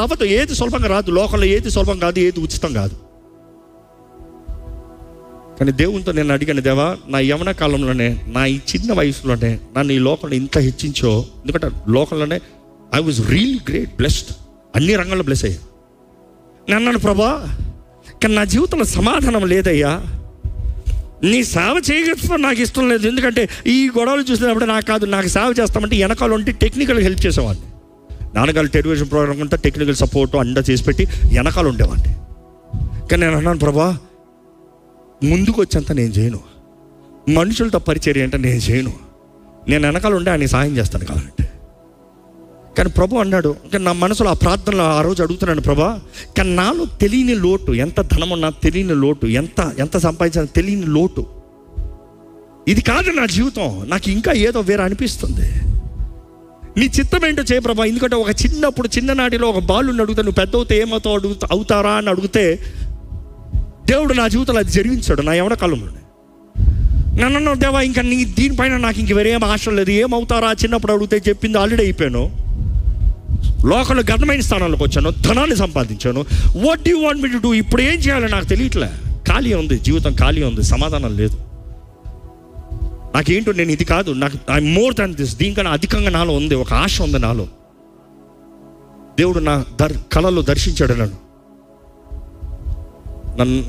అవ్వదు. ఏది సులభంగా రాదు. లోకంలో ఏది సులభం కాదు, ఏది ఉచితం కాదు. కానీ దేవునితో నేను అడిగాను, దేవా, నా యవన కాలంలోనే, నా ఈ చిన్న వయసులోనే నన్ను ఈ లోకంలో ఇంత హెచ్చించో. ఎందుకంటే లోకంలోనే I was really great, blessed, అన్ని రంగాల్లో బ్లెస్ అయ్యా. నేను అన్నాను, ప్రభా, కానీ నా జీవితంలో సమాధానం లేదయ్యా. నీ సేవ చేయగలుగుతున్నా నాకు ఇష్టం లేదు. ఎందుకంటే ఈ గొడవలు చూసినప్పుడు నాకు కాదు, నాకు సేవ చేస్తామంటే వెనకాల ఉంటే టెక్నికల్గా హెల్ప్ చేసేవాడిని. నాన్నగారు టెలివిజన్ ప్రోగ్రామ్ అంతా టెక్నికల్ సపోర్ట్ అంతా చేసి పెట్టి వెనకాల ఉండేవాడిని. కానీ నేను అన్నాను, ప్రభా, ముందుకు వచ్చేంత నేను చేయను, మనుషులతో పరిచర్య అంటే నేను చేయను, నేను వెనకాల ఉండే ఆయన సాయం చేస్తాను కావాలంటే. కానీ ప్రభు అన్నాడు, ఇంకా నా మనసులో ఆ ప్రార్థనలో ఆ రోజు అడుగుతున్నాను, ప్రభా, కానీ నాలో తెలియని లోటు, ఎంత ధనం ఉన్నా తెలియని లోటు, ఎంత సంపాదించిన తెలియని లోటు, ఇది కాదు నా జీవితం, నాకు ఇంకా ఏదో వేరే అనిపిస్తుంది. నీ చిత్తం ఏంటో చేయ ప్రభా. ఎందుకంటే ఒక చిన్ననాటిలో ఒక బాలుని అడుగుతా, నువ్వు పెద్ద అవుతే ఏమవుతావు అవుతారా అని అడిగితే దేవుడు నా జీవితంలో అది జరిగించాడు. నా యవన కాలంలోనే నన్ను, దేవా, ఇంకా నీ దీనిపైన నాకు ఇంక వేరే ఏం ఆశ లేదు. ఏమవుతారా చిన్నప్పుడు అడిగితే చెప్పింది ఆల్రెడీ అయిపోయాను. లోకంలో గతమైన స్థానాలకు వచ్చాను, ధనాన్ని సంపాదించాను. What do you want me to do? ఇప్పుడు ఏం చేయాలో నాకు తెలియట్లే. ఖాళీ ఉంది, జీవితం ఖాళీ ఉంది, సమాధానం లేదు. నాకేంటో నేను ఇది కాదు, నాకు ఐ మోర్ దాన్ దిస్, దీనికన్నా అధికంగా నాలో ఉంది, ఒక ఆశ ఉంది నాలో. దేవుడు నా కళలో దర్శించాడు.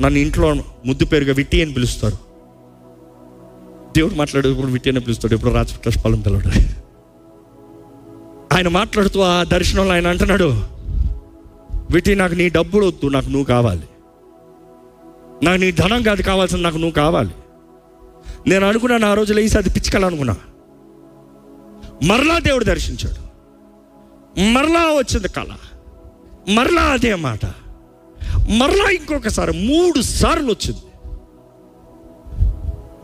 నన్ను ఇంట్లో ముద్దు పేరుగా విట్టి అని పిలుస్తారు. దేవుడు మాట్లాడు ఇప్పుడు విట్టి అని పిలుస్తాడు, ఇప్పుడు రాజపట్ల పిల్లడు. ఆయన మాట్లాడుతూ ఆ దర్శనంలో ఆయన అంటున్నాడు, విట్టి, నాకు నీ డబ్బులు వద్దు, నాకు నువ్వు కావాలి. నాకు నీ ధనం కాదు కావాల్సింది, నాకు నువ్వు కావాలి. నేను అనుకున్నాను ఆ రోజు లేసి అది పిచ్చుకలనుకున్నా. మరలా దేవుడు దర్శించాడు, మరలా వచ్చింది కళ, మరలా అదే మాట, మరలా ఇంకొకసారి 3 సార్లు వచ్చింది.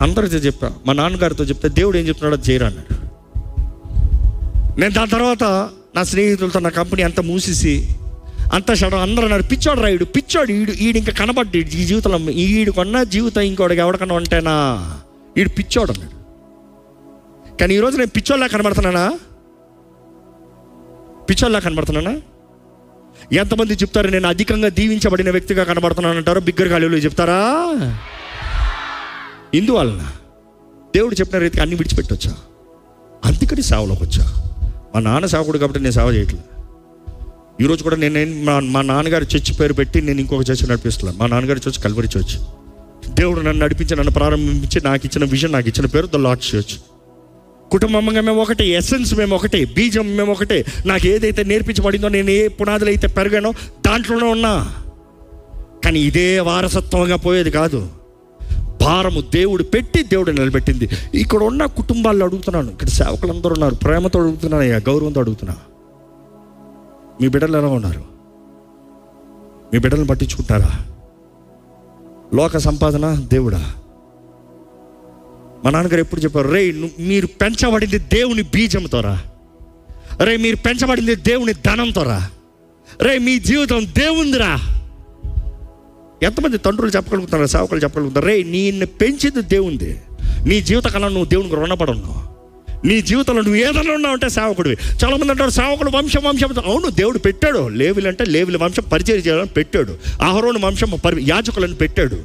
అందరితో చెప్పా, మా నాన్నగారితో చెప్తే దేవుడు ఏం చెప్తున్నాడో అది చేయరా అన్నాడు. నేను దాని తర్వాత నా స్నేహితులతో నా కంపెనీ అంతా మూసేసి అంతా షడం, అందరూ అన్నారు, పిచ్చోడు రాయుడు, పిచ్చోడు, ఈడు ఇంకా కనబడ్డాడు ఈ జీవితంలో, ఈడుకున్న జీవితం ఇంకోటికి ఎవరికన్నా ఉంటేనా, ఈడు పిచ్చోడు అన్నాడు. కానీ ఈరోజు నేను పిచ్చోళ్ళలా కనబడుతున్నానా? పిచ్చోళ్ళలా కనబడుతున్నానా? ఎంతమంది చెప్తారు నేను అధికంగా దీవించబడిన వ్యక్తిగా కనబడుతున్నాను అంటారో? బిగ్గర గాలిలో చెప్తారా? ఇందువలన దేవుడు చెప్పిన రీతికి అన్ని విడిచిపెట్టొచ్చా, అందుకని సేవలోకి వచ్చా. మా నాన్న సేవకుడు కాబట్టి నేను సేవ చేయట్లేదు. ఈరోజు కూడా మా నాన్నగారి చర్చి పేరు పెట్టి నేను ఇంకొక చర్చి నడిపిస్తున్నాను. మా నాన్నగారి చర్చి కల్వరి చర్చ్. దేవుడు నన్ను నడిపించి, నన్ను ప్రారంభించి, నాకు ఇచ్చిన విజన్, నాకు ఇచ్చిన పేరు ద లార్డ్స్ చర్చ్. కుటుంబంగా మేము ఒకటే, ఎసెన్స్ మేము ఒకటే, బీజం మేము ఒకటే. నాకు ఏదైతే నేర్పించబడిందో, నేను ఏ పునాదులు అయితే పెరిగానో దాంట్లోనే ఉన్నా. కానీ ఇదే వారసత్వంగా పోయేది కాదు. భారము దేవుడు పెట్టి దేవుడు నిలబెట్టింది. ఇక్కడ ఉన్న కుటుంబాల్లో అడుగుతున్నాను, ఇక్కడ సేవకులందరూ ఉన్నారు, ప్రేమతో అడుగుతున్నాను, గౌరవంతో అడుగుతున్నా, మీ బిడ్డలు ఎలా ఉన్నారు? మీ బిడ్డలను పట్టించుకుంటారా? లోక సంపాదన దేవుడా? మా నాన్నగారు ఎప్పుడు చెప్పారు, రే మీరు పెంచబడింది దేవుని బీజంతోరా, రే మీరు పెంచబడింది దేవుని ధనంతోరా, రే మీ జీవితం దేవుందిరా. ఎంతమంది తండ్రులు చెప్పగలుగుతున్నారు, సేవకులు చెప్పగలుగుతారు, రే నిన్ను పెంచింది దేవుంది, నీ జీవితకాలం నువ్వు దేవునికి రుణపడున్నావు, నీ జీవితంలో నువ్వు ఏదైనా ఉన్నావు అంటే సేవకుడివి. చాలామంది అంటారు సేవకుడు వంశం. అవును, దేవుడు పెట్టాడు. లేవిలు అంటే లేవిల వంశం పరిచయం చేయాలని పెట్టాడు. అహరోను వంశం యాజకులను పెట్టాడు.